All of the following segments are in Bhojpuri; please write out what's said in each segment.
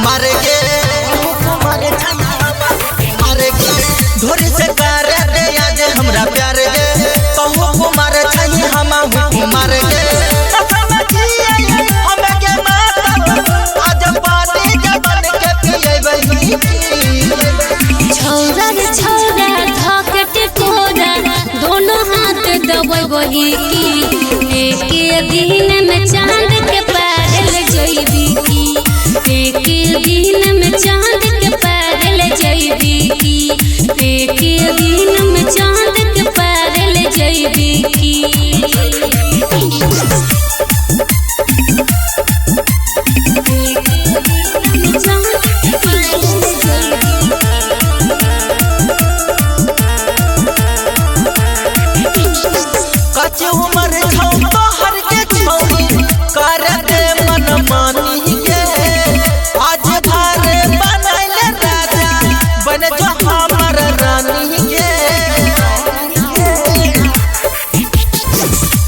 मारे के ढोरी से कर दे आज हमरा प्यार के कहू कुमार छई हम कुमार के हमें के माता आज पानी के बन के पिएबै छौरा रे छौरा धकट कोरा दोनों हाथ दबई बही की एक दिन में चांद के पारल जइबी की एक दिन में चांद के पारल जइबी की एक दिन में चांद के पारल जइबी की कच्चे उम्र छौ तोहर के छौरी कर दे मन मानी के आज भारे बनैले राजा बन जो हमर रानी के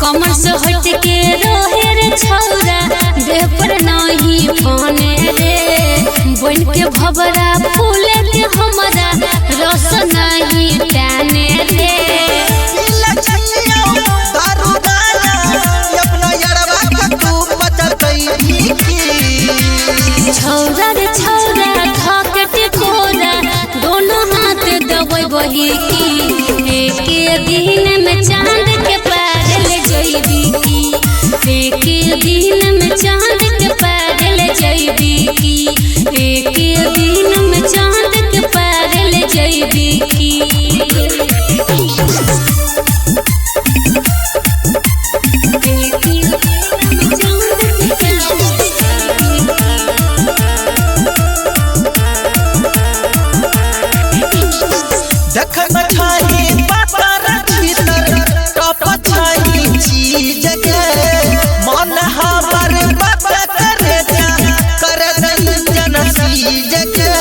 कमर से हट के रहे रे छौरा देह पर नहीं पाने रे बन के भवरा फूले के हमरा रस नहीं टाने रे छौरा रे छौरा धकट कोरा दोनों हाथ दबई बही की एक दिन में चांद के पारल जइबी की एक दिन में चांद के पारल जइबी की एक दिन में चांद के पारल जइबी की देखन छाही पातर भीतर टप छाही चीज के मन हमर बात करे जा कर रंजन सीज के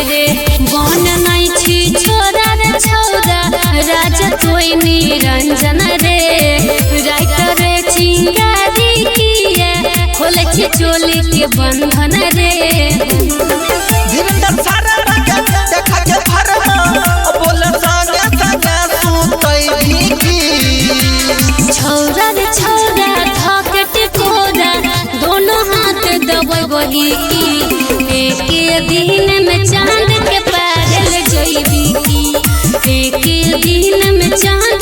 रे बन नहीं छी छोरा रे छौरा राजा तोय निरंजन रे राइटर रे चिंगारी किए खोले छी चोली के बंधन रे धीरंदर सारा देखा के भरमा बोल संगे संगे सुतई की छौरा रे छौरा धकट कोरा दोनों हाथ दबई बही की एक दिन में चांद के पारल जइबी की एक दिन में चांद